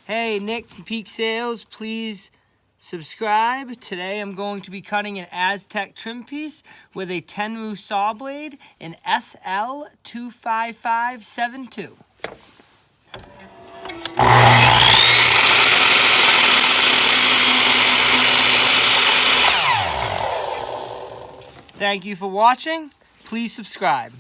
Hey, Nick from Peak Sales, please subscribe. Today I'm going to be cutting an Aztec trim piece with a Tenryu Saw Blade in SL25572. Thank you for watching. Please subscribe.